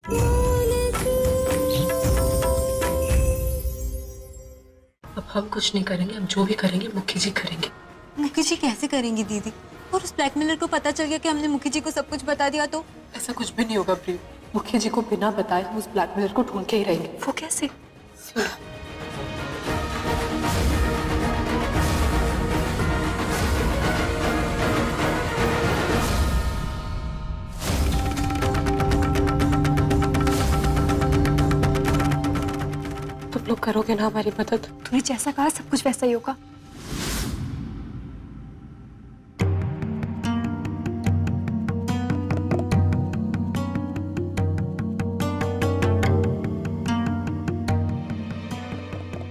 अब हम कुछ नहीं करेंगे, हम जो भी करेंगे मुखी जी करेंगे। मुखी जी कैसे करेंगी दीदी? और उस ब्लैकमेलर को पता चल गया कि हमने मुखी जी को सब कुछ बता दिया तो? ऐसा कुछ भी नहीं होगा प्रिय। मुखी जी को बिना बताए हम उस ब्लैकमेलर को ढूंढ के ही रहेंगे। वो कैसे? तुम लोग करोगे ना हमारी मदद? तूने जैसा कहा सब कुछ वैसा ही होगा।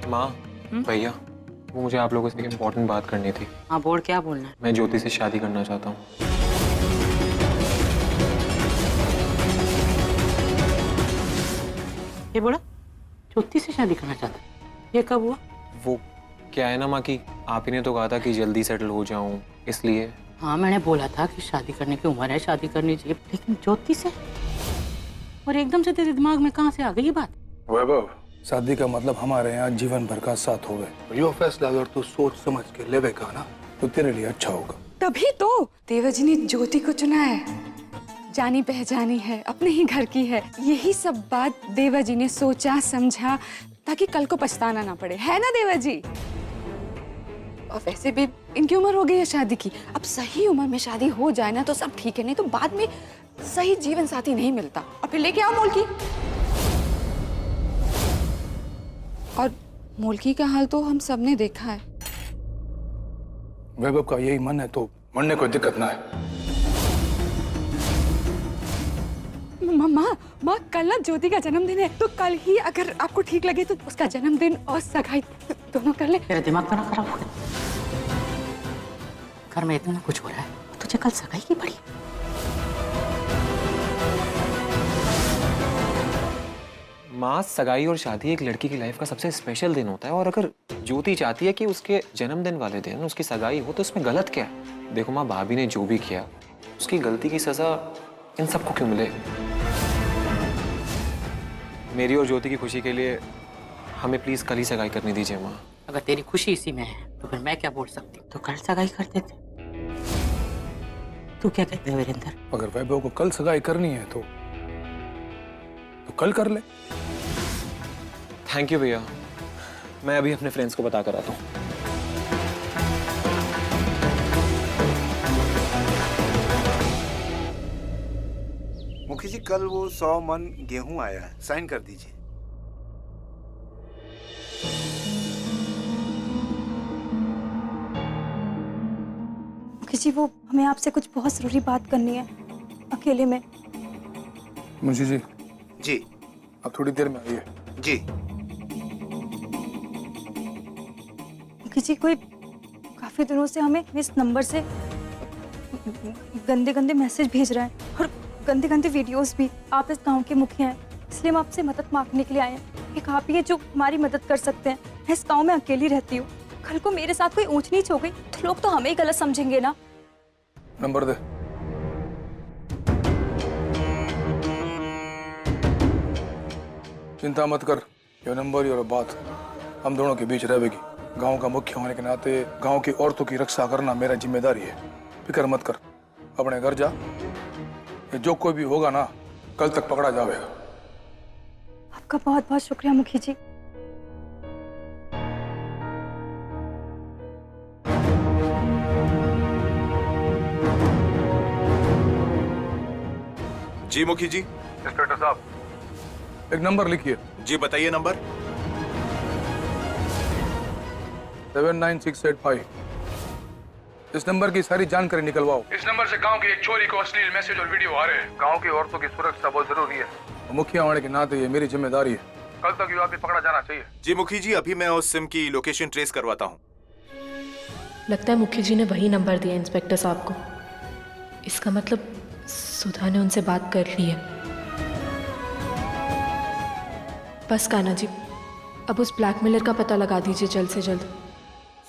माँ, भैया, वो मुझे आप लोगों से एक इम्पोर्टेंट बात करनी थी। हाँ बोल, क्या बोलना है? मैं ज्योति से शादी करना चाहता हूँ। ये बोला ज्योति से शादी करना चाहता है? ये कब हुआ? वो क्या है ना माँ कि आप ही ने तो कहा था कि जल्दी सेटल हो जाऊँ, इसलिए। हाँ मैंने बोला था कि शादी करने की उम्र है, शादी करनी चाहिए, लेकिन ज्योति से? और एकदम से तेरे दिमाग में कहाँ से आ गई ये बात? वैभव, शादी का मतलब हमारे यहाँ जीवन भर का साथ होवे। यो फैसला अगर तू सोच समझ के लेवेगा ना तो तेरे लिए अच्छा होगा। तभी तो देवाजी ने ज्योति को चुना है। जानी पहचानी है, अपने ही घर की है। यही सब बात देवाजी ने सोचा समझा ताकि कल को पछताना ना पड़े, है ना देवाजी? और वैसे भी इनकी उम्र हो गई है शादी की। अब सही उम्र में शादी हो जाए ना तो सब ठीक है, नहीं तो बाद में सही जीवन साथी नहीं मिलता। और फिर लेके आओ मोलकी। और मोलकी का हाल तो हम सबने देखा है। वैभव का यही मन है तो मरने कोई दिक्कत ना है। माँ कल ना ज्योति का जन्मदिन है, तो कल ही अगर आपको ठीक लगे तो उसका जन्मदिन और सगाई दोनों कर ले। तेरा दिमाग तो ना खराब हो गया? घर में इतना कुछ हो रहा है, तुझे कल सगाई की पड़ी? माँ, सगाई और शादी एक लड़की की लाइफ का सबसे स्पेशल दिन होता है, और अगर ज्योति चाहती है कि उसके जन्मदिन वाले दिन उसकी सगाई हो तो उसमें गलत क्या है? देखो माँ, भाभी ने जो भी किया उसकी गलती की सजा इन सबको क्यों मिले? मेरी और ज्योति की खुशी के लिए हमें प्लीज कल ही सगाई करनी दीजिए माँ। अगर तेरी खुशी इसी में है तो फिर मैं क्या बोल सकती हूँ? तो कल सगाई कर देते। तू क्या कहते है वीरेंद्र? अगर वैभव को कल सगाई करनी है तो कल कर ले। थैंक यू भैया, मैं अभी अपने फ्रेंड्स को बता कर आता हूँ। मुखी जी, कल वो 100 मन गेहूं आया है, साइन कर दीजिए। मुखी जी वो हमें आपसे कुछ बहुत जरूरी बात करनी है, अकेले में। मुंशी जी, जी अब थोड़ी देर में आइए। जी। मुखी जी कोई काफी दिनों से हमें इस नंबर से गंदे गंदे मैसेज भेज रहा है और गंदे गंदे वीडियोस भी। आप इस गांव के मुखिया हैं, इसलिए हम आपसे मदद मांगने के लिए आए हैं। एक आप ही है जो हमारी मदद कर सकते हैं। मैं इस गांव में अकेली रहती हूँ, कल को मेरे साथ कोई ऊंच नीच हो गई तो लोग तो हमें ही गलत समझेंगे ना। नंबर दे। चिंता मत कर, ये नंबर और बात हम दोनों के बीच रहेगी। गांव का मुखिया होने के नाते गांव की औरतों की रक्षा करना मेरा जिम्मेदारी है। फिक्र मत कर, अपने घर जा। ये जो कोई भी होगा ना कल तक पकड़ा जाएगा। आपका बहुत बहुत शुक्रिया मुखी जी। जी मुखी जी। इंस्पेक्टर साहब, एक नंबर लिखिए। जी बताइए नंबर। 79685। इस नंबर की सारी जानकारी निकलवाओ। इस नंबर से गांव की एक छोरी को अश्लील मैसेज और वीडियो आ रहे हैं। गांव की औरतों की सुरक्षा बहुत जरूरी है। मुखिया होने के नाते ये मेरी जिम्मेदारी है। कल तक ये आदमी पकड़ा जाना चाहिए। जी मुखी जी, अभी मैं उस सिम की लोकेशन ट्रेस करवाता हूँ। लगता है मुखी जी ने वही नंबर दिया इंस्पेक्टर साहब को। इसका मतलब सुधा ने उनसे बात कर ली है। बस कान्हा जी, अब उस ब्लैकमेलर का पता लगा दीजिए जल्द से जल्द।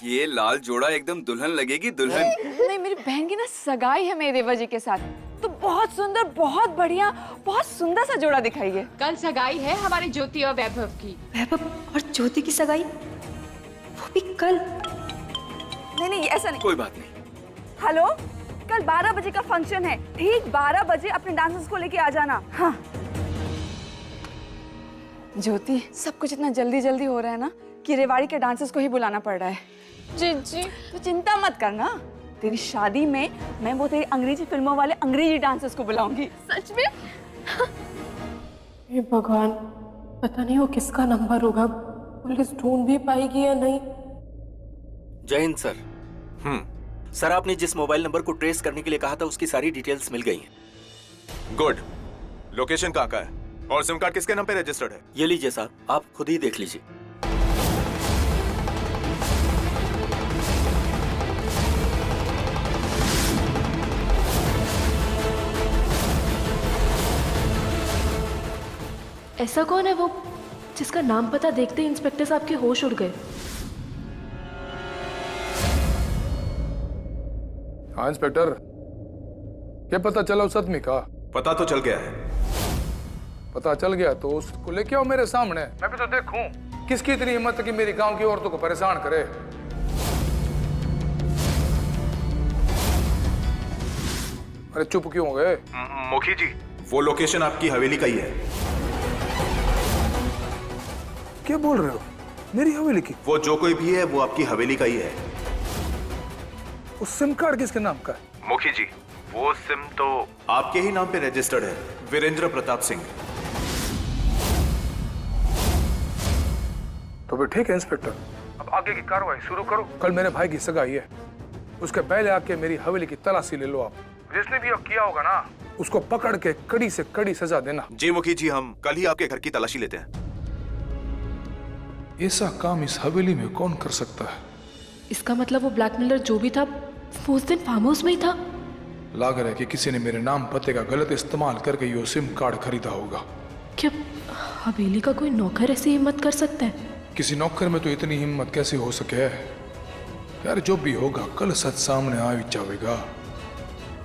ये लाल जोड़ा एकदम दुल्हन लगेगी, दुल्हन। नहीं, मेरी बहन की ना सगाई है मेरे देवा जी के साथ। तो बहुत सुंदर, बहुत बढ़िया, बहुत सुंदर सा जोड़ा दिखाइए। कल सगाई है हमारी ज्योति और वैभव की। वैभव और ज्योति की सगाई, वो भी कल? नहीं नहीं, ऐसा नहीं। कोई बात नहीं। हेलो, कल 12 बजे का फंक्शन है, ठीक 12 बजे अपने डांसर्स को लेके आ जाना। हाँ ज्योति, सब कुछ इतना जल्दी जल्दी हो रहा है ना कि रेवाड़ी के डांसर्स को ही बुलाना पड़ रहा है। जी तो चिंता मत करना, तेरी शादी में मैं वो तेरी अंग्रेजी फिल्मों वाले अंग्रेजी डांसर्स को बुलाऊंगी। सच में? हे भगवान, पता नहीं वो किसका नंबर होगा, पुलिस ढूंढ भी पाएगी या नहीं। जय हिंद सर। सर, आपने जिस मोबाइल नंबर को ट्रेस करने के लिए कहा था उसकी सारी डिटेल्स मिल गई हैं। गुड। लोकेशन कहाँ का है और सिम कार्ड किसके नाम पे रजिस्टर्ड है? ये लीजिए साहब, आप खुद ही देख लीजिए। ऐसा कौन है वो जिसका नाम पता देखते ही इंस्पेक्टर साहब के होश उड़ गए? हाँ इंस्पेक्टर, क्या पता चला उस आदमी का? पता तो चल गया है। पता चल गया तो उसको लेके आओ मेरे सामने, मैं भी तो देखूं किसकी इतनी हिम्मत है कि मेरी गांव की औरतों को परेशान करे। अरे चुप क्यों हो गए? मुखी जी, वो लोकेशन आपकी हवेली का ही है। क्या बोल रहे हो? मेरी हवेली की? वो जो कोई भी है वो आपकी हवेली का ही है। उस सिम कार्ड किसके नाम का है? मुखी जी, वो सिम तो आपके ही नाम पे रजिस्टर्ड है, वीरेंद्र प्रताप सिंह। तो फिर ठीक है इंस्पेक्टर, अब आगे की कार्रवाई शुरू करो। कल मेरे भाई की सगाई है, उसके पहले आके मेरी हवेली की तलाशी ले लो आप। जिसने भी किया होगा ना, उसको पकड़ के कड़ी से कड़ी सजा देना। जी मुखी जी, हम कल ही आपके घर की तलाशी लेते हैं। ऐसा काम इस हवेली में कौन कर सकता है? इसका मतलब वो ब्लैकमेलर जो भी था वो उस दिन फार्म हाउस में ही था। लग रहा है कि किसी ने मेरे नाम पते का गलत इस्तेमाल करके ये सिम कार्ड खरीदा होगा। क्या हवेली का कोई नौकर ऐसी हिम्मत कर सकता है? किसी नौकर में तो इतनी हिम्मत कैसे हो सके? यार जो भी होगा कल सच सामने आ ही जाएगा।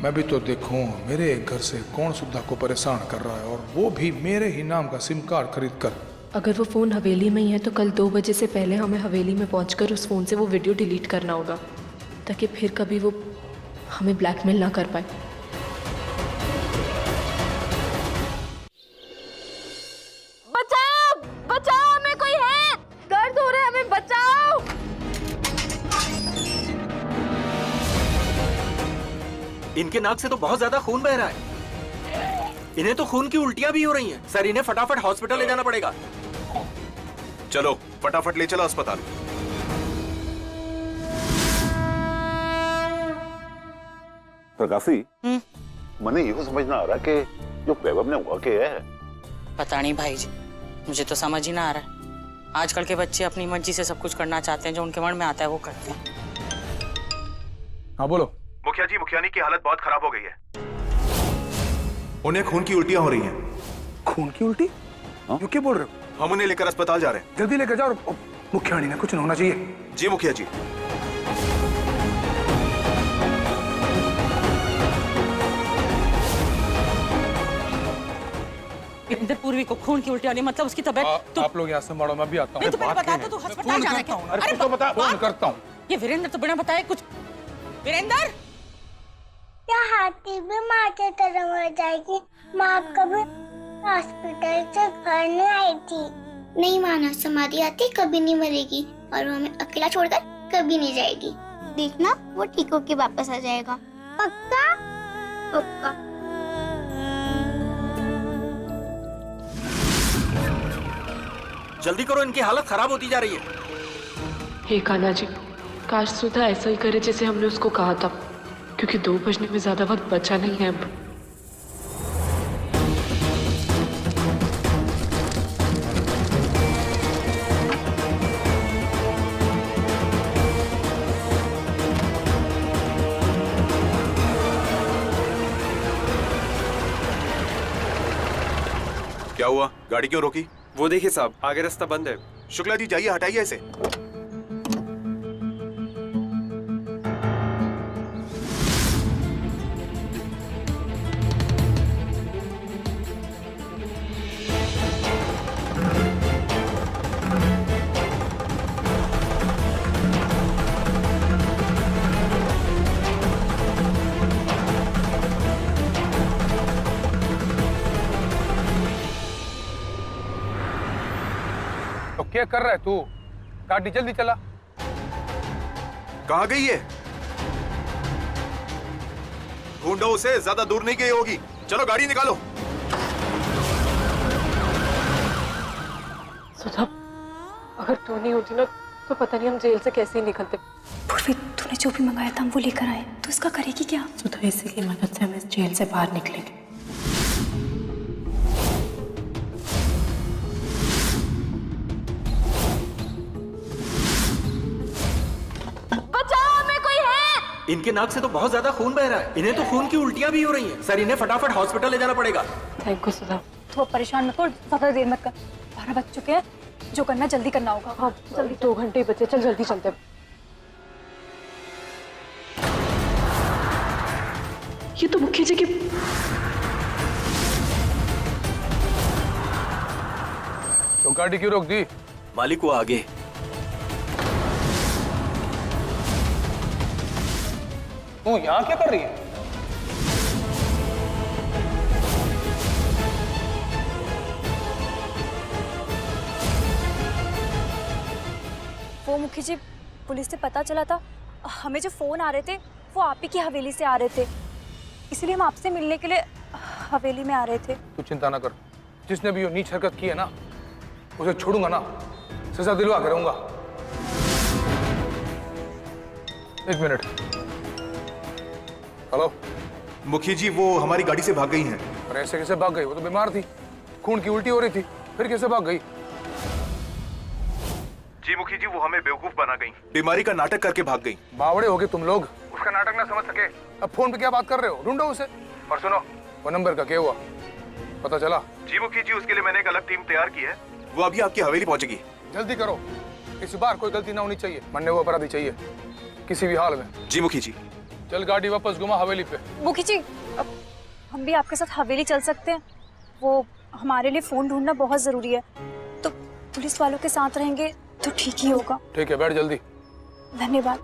मैं भी तो देखूं मेरे घर से कौन सुधा को परेशान कर रहा है, और वो भी मेरे ही नाम का सिम कार्ड खरीद कर। अगर वो फ़ोन हवेली में ही है तो कल 2 बजे से पहले हमें हवेली में पहुंचकर उस फ़ोन से वो वीडियो डिलीट करना होगा, ताकि फिर कभी वो हमें ब्लैकमेल ना कर पाए। बचाओ बचाओ, हमें कोई है, दर्द हो रहा है, हमें बचाओ। इनके नाक से तो बहुत ज्यादा खून बह रहा है। इन्हें तो खून की उल्टियां भी हो रही हैं। सर, इन्हें फटाफट हॉस्पिटल ले जाना पड़ेगा। चलो फटाफट ले चलो अस्पताल। प्रकाशी, मने यो समझ ना आ रहा कि जो वैभव ने हुआ क्या है। पता नहीं भाई जी, मुझे तो समझ ही ना आ रहा है। आजकल के बच्चे अपनी मर्जी से सब कुछ करना चाहते हैं, जो उनके मन में आता है वो करते हैं। हाँ बोलो। मुखिया जी, मुखियानी की हालत बहुत खराब हो गई है। उन्हें खून की उल्टियां हो रही हैं। खून की उल्टी? ये क्या बोल रहे हो? हम उन्हें लेकर अस्पताल जा रहे हैं। जल्दी लेकर जाओ। मुखियानी ने कुछ नहीं होना चाहिए। जी मुखिया जी। वीरेंद्र पूर्वी को खून की उल्टी आनी, मतलब उसकी तबीयत आप लोग यहाँ संभालो, मैं भी आता हूँ। मैं तुम्हें बताता तो अस्पताल जाना क्या? अरे तो बता, फोन करता हूँ। ये वीरेंद्र तो बिना बताए कुछ। वीरेंद्र, क्या हाथी भी माँ की तरह मर जाएगी? माँ कभी हॉस्पिटल से घर नहीं आई थी। नहीं माना, समाधि आती कभी नहीं मरेगी और वो हमें अकेला छोड़कर कभी नहीं जाएगी। देखना वो ठीक होके वापस आ जाएगा। पक्का? पक्का। जल्दी करो, इनकी हालत खराब होती जा रही है। हे कान्हा जी, काश सुधा ऐसा ही करे जैसे हमने उसको कहा था, क्योंकि 2 बजने में ज्यादा वक्त बचा नहीं है अब। क्या हुआ? गाड़ी क्यों रोकी? वो देखिए साहब, आगे रास्ता बंद है। शुक्ला जी जाइए, हटाइए इसे। तो क्या कर रहा है तू? गाड़ी जल्दी चला। कहाँ गई है? ढूंढो उसे, ज्यादा दूर नहीं गई होगी। चलो गाड़ी निकालो। सुधा, अगर तू नहीं होती ना तो पता नहीं हम जेल से कैसे ही निकलते। पूर्वी, तूने जो भी मंगाया था हम वो लेकर आए, तो इसका करेगी क्या? सुधा, इसी की मदद से हम इस जेल से बाहर निकलेंगे। बचाओ, हमें कोई है। इनके नाक से तो बहुत ज्यादा खून बह रहा है। इन्हें तो खून की उल्टियां भी हो रही हैं। सर, इन्हें फटाफट हॉस्पिटल ले जाना पड़ेगा। थैंक यू सुधा। तो अब परेशान मत हो, ज्यादा देर मत कर। 12 बज चुके हैं, जो करना जल्दी करना होगा। हाँ, जल्दी, 2 घंटे ही बचे, चल जल्दी चलते। ये तो मुखी जी की। तो गाड़ी क्यों रोक दी? मालिक वो आगे। तू यहाँ क्या कर रही है? वो मुखी जी, पुलिस से पता चला था हमें जो फोन आ रहे थे वो आप ही की हवेली से आ रहे थे, इसलिए हम आपसे मिलने के लिए हवेली में आ रहे थे। तू चिंता ना कर, जिसने भी ये नीच हरकत की है ना उसे छोड़ूंगा ना, सजा दिलवा के रहूंगा। 1 मिनट। हेलो मुखी जी, वो हमारी गाड़ी से भाग गई हैं। और ऐसे कैसे भाग गई? वो तो बीमार थी, खून की उल्टी हो रही थी, फिर कैसे भाग गई? जी मुखी जी, वो हमें बेवकूफ बना गई, बीमारी का नाटक करके भाग गई। बावड़े हो गए तुम लोग, उसका नाटक ना समझ सके। अब फोन पे क्या बात कर रहे हो? ढूंढो उसे। और सुनो, वो नंबर का क्या हुआ, पता चला? जी मुखी जी, उसके लिए मैंने एक अलग टीम तैयार की है। वो अभी आपकी हवेली पहुंचेगी। जल्दी करो, इस बार कोई गलती ना होनी चाहिए। मरने हुआ अपराधी चाहिए किसी भी हाल में। जी मुखी जी। चल गाड़ी वापस घुमा हवेली पे। मुखी जी, अब हम भी आपके साथ हवेली चल सकते हैं? वो हमारे लिए फोन ढूंढना बहुत जरूरी है, तो पुलिस वालों के साथ रहेंगे तो ठीक ही होगा। ठीक है, बैठ जल्दी। धन्यवाद।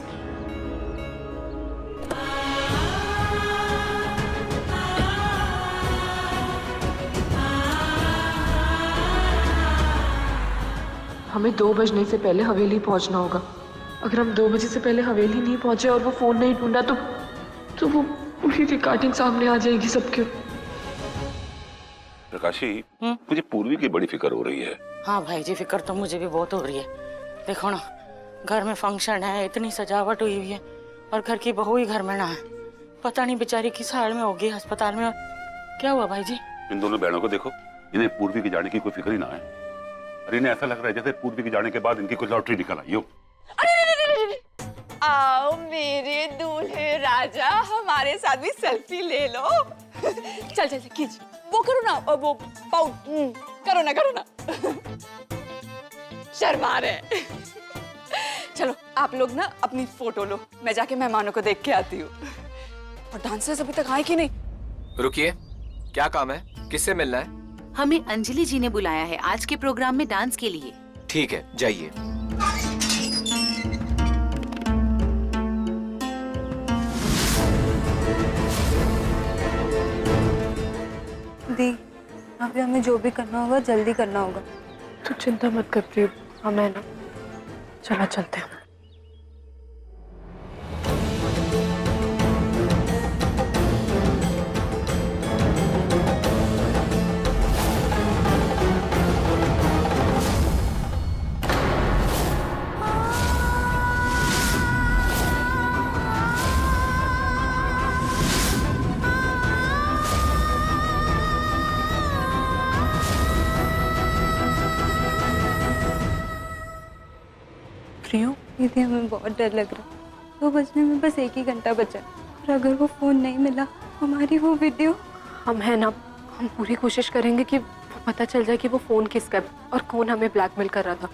हमें 2 बजने से पहले हवेली पहुंचना होगा। अगर हम 2 बजे से पहले हवेली नहीं पहुंचे और वो फोन नहीं ढूंढा तो वो पूरी रिकॉर्डिंग सामने आ जाएगी सबके। प्रकाशी, मुझे पूर्वी की बड़ी फिक्र हो रही है। हाँ भाई जी, फिक्र तो मुझे भी बहुत हो रही है। देखो ना, घर में फंक्शन है, इतनी सजावट हुई हुई है और घर की बहू ही घर में ना है। पता नहीं बेचारी किस हाल में होगी अस्पताल में। क्या हुआ भाई जी? इन दोनों बहनों को देखो, इन्हें पूर्वी के जाने की कोई फिक्र ही ना है। और इन्हें ऐसा लग रहा है जैसे पूर्वी के जाने के बाद इनकी कोई लॉटरी निकल आई हो। आओ मेरे दूल्हे राजा, हमारे साथ भी सेल्फी ले लो। चल चल खींच, वो करो ना, वो पाउट करो ना। शर्मा रहे। चलो आप लोग ना अपनी फोटो लो, मैं जाके मेहमानों को देख के आती हूँ। और डांसर्स अभी तक आए कि नहीं? रुकिए, क्या काम है? किससे मिलना है? हमें अंजलि जी ने बुलाया है आज के प्रोग्राम में डांस के लिए। ठीक है, जाइए। दी, अभी हमें जो भी करना होगा जल्दी करना होगा। तू चिंता मत कर प्रिय, हम है ना, चला चलते हैं। दीदी, हमें बहुत डर लग रहा है। 2 बजने में बस 1 ही घंटा बचा, और अगर वो फोन नहीं मिला, हमारी वो वीडियो। हम है ना, हम पूरी कोशिश करेंगे कि वो पता चल जाए कि वो फोन किसका है और कौन हमें ब्लैकमेल कर रहा था।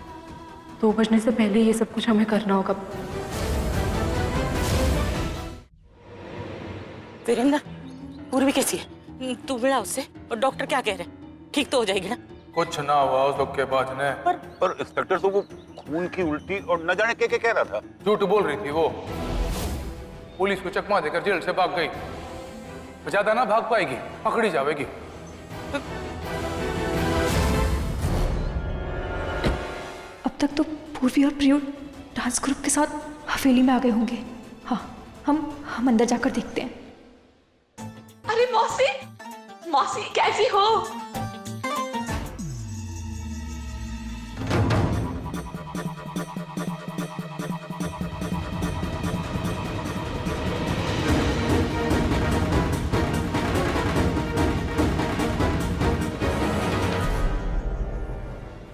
2 बजने से पहले ये सब कुछ हमें करना होगा। वीरेंद्र, पूर्वी कैसी है? तू मिला उससे? और डॉक्टर क्या कह रहे हैं? ठीक तो हो जाएगी ना? कुछ ना हुआ उस लोग के बाद ने। पर इंस्पेक्टर तो वो खून की उल्टी और न जाने क्या कह रहा था। झूठ बोल रही थी वो। पुलिस को चकमा देकर जेल से भाग गई। ज्यादा ना भाग पाएगी, पकड़ी जाएगी। तक तो पूर्वी और प्रियो डांस ग्रुप के साथ हवेली में आ गए होंगे। हाँ, हम अंदर जाकर देखते हैं। अरे मौसी, मौसी कैसी हो?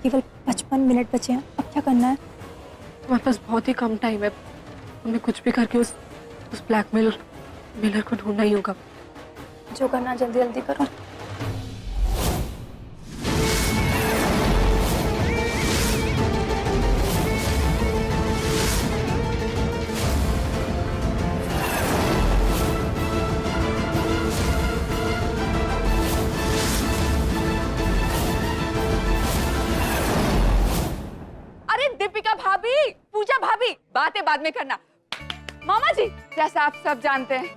केवल 55 मिनट बचे हैं, अब क्या करना है? तुम्हारे पास बहुत ही कम टाइम है, हमें कुछ भी करके उस ब्लैकमेलर को ढूंढना ही होगा। जो करना जल्दी जल्दी करो। अरे दीपिका भाभी, पूजा भाभी, बातें बाद में करना। मामा जी, जैसा आप सब जानते हैं,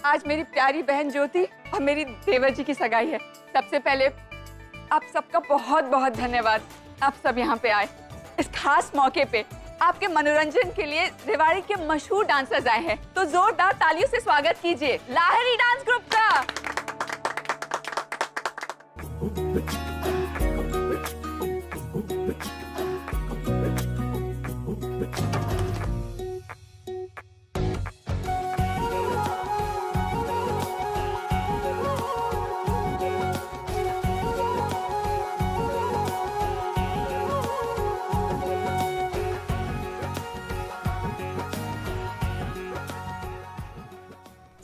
आज मेरी प्यारी बहन ज्योति और मेरी देवर जी की सगाई है। सबसे पहले आप सबका बहुत बहुत धन्यवाद, आप सब यहाँ पे आए। इस खास मौके पे आपके मनोरंजन के लिए रेवाड़ी के मशहूर डांसर्स आए हैं, तो जोरदार तालियों से स्वागत कीजिए लाहिरी डांस ग्रुप का।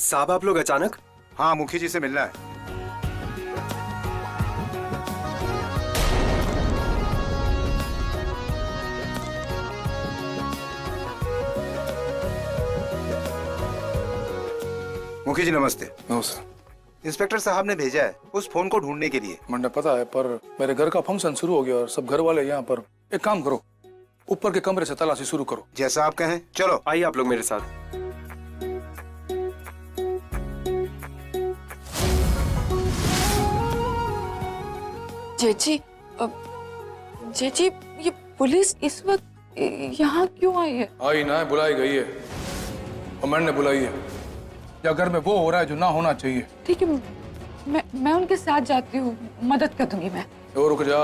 साहब आप लोग अचानक? हाँ, मुखी जी से मिलना है। मुखी जी नमस्ते। नमस्ते। इंस्पेक्टर साहब ने भेजा है उस फोन को ढूंढने के लिए। मुझे पता है, पर मेरे घर का फंक्शन शुरू हो गया और सब घर वाले यहाँ पर। एक काम करो, ऊपर के कमरे से तलाशी शुरू करो। जैसा आप कहें। चलो आइए आप लोग मेरे साथ। जेजी, जेजी, ये पुलिस इस वक्त यहाँ क्यों आई है? आई ना, बुलाई गई है और मैंने बुलाई है। या घर में वो हो रहा है जो ना होना चाहिए। ठीक है, मैं उनके साथ जाती हूँ, मदद कर दूंगी मैं। और रुक जा।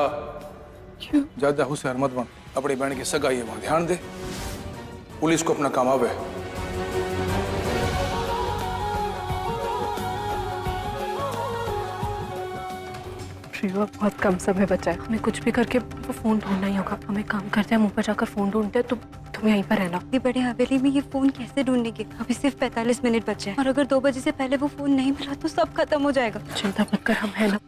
क्यों? ज्यादा होशियार मत बन। अपनी बहन की सगाई है, वहां ध्यान दे। पुलिस को अपना काम आवे। प्रियो, अब बहुत कम समय बचा है, हमें कुछ भी करके वो फोन ढूंढना ही होगा। हमें काम करते हैं, हम ऊपर जाकर फोन ढूंढते हैं, तुम यहीं पर रहना। इतनी बड़ी हवेली में ये फोन कैसे ढूंढेंगे? अभी सिर्फ 45 मिनट बचे हैं और अगर 2 बजे से पहले वो फोन नहीं मिला तो सब खत्म हो जाएगा। चिंता मत कर, हम है ना।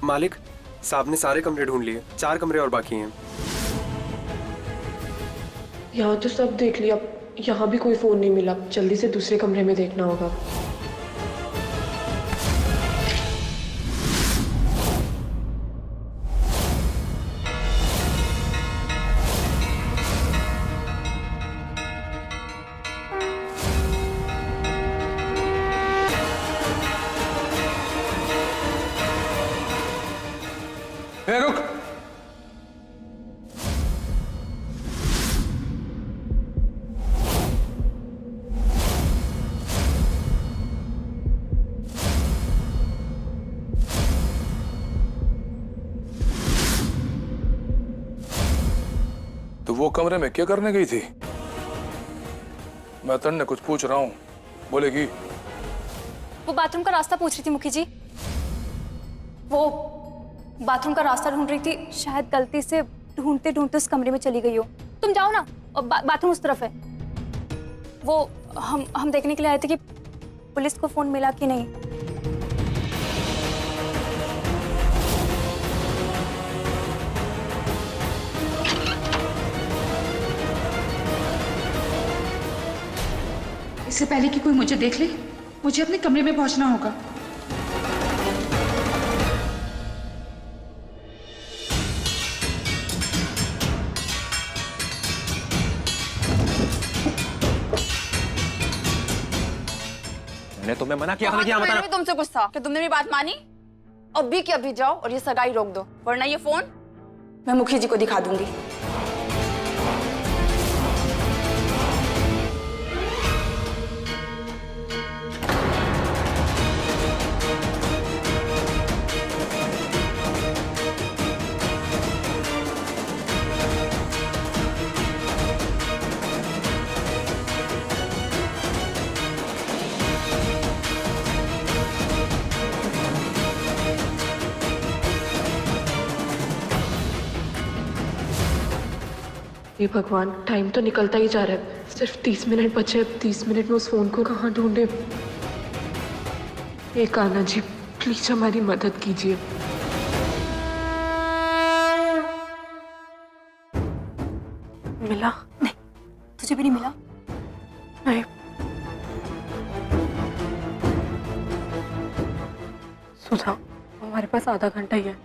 मालिक, साहब ने सारे कमरे ढूंढ लिए, 4 कमरे और बाकी हैं। यहाँ तो सब देख लिया, यहाँ भी कोई फोन नहीं मिला। जल्दी से दूसरे कमरे में देखना होगा। रुक। वो कमरे में क्या करने गई थी? मैं तन्ने कुछ पूछ रहा हूँ, बोलेगी? वो बाथरूम का रास्ता पूछ रही थी मुखी जी। वो बाथरूम का रास्ता ढूंढ रही थी, शायद गलती से ढूंढते ढूंढते उस कमरे में चली गई हो। तुम जाओ ना, बाथरूम उस तरफ है। वो हम देखने के लिए आए थे कि पुलिस को फोन मिला कि नहीं। इससे पहले कि कोई मुझे देख ले, मुझे अपने कमरे में पहुंचना होगा। मैंने तुम्हें मना किया था कि यहाँ बताना। तुमसे कुछ था कि तुमने मेरी बात मानी? अभी के अभी जाओ और ये सगाई रोक दो, वरना ये फोन मैं मुखी जी को दिखा दूंगी। ये भगवान, टाइम तो निकलता ही जा रहा है। सिर्फ 30 मिनट बचे हैं। 30 मिनट में उस फोन को कहाँ ढूंढे? एक कान्हा जी, प्लीज हमारी मदद कीजिए। मिला? नहीं, तुझे भी नहीं मिला? नहीं। सुधा, हमारे पास आधा घंटा ही है।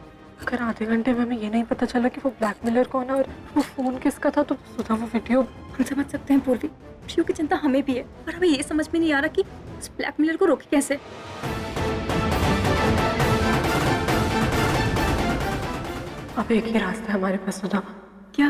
अगर आधे घंटे में हमें ये नहीं पता चला कि वो ब्लैकमेलर कौन है और वो फोन किसका था, तो सुधा वो वीडियो। हम समझ सकते हैं पूर्वी, प्रियो की चिंता हमें भी है, पर हमें ये समझ में नहीं आ रहा कि उस ब्लैकमेलर को रोके कैसे। अब एक ही रास्ता है हमारे पास सुधा। क्या?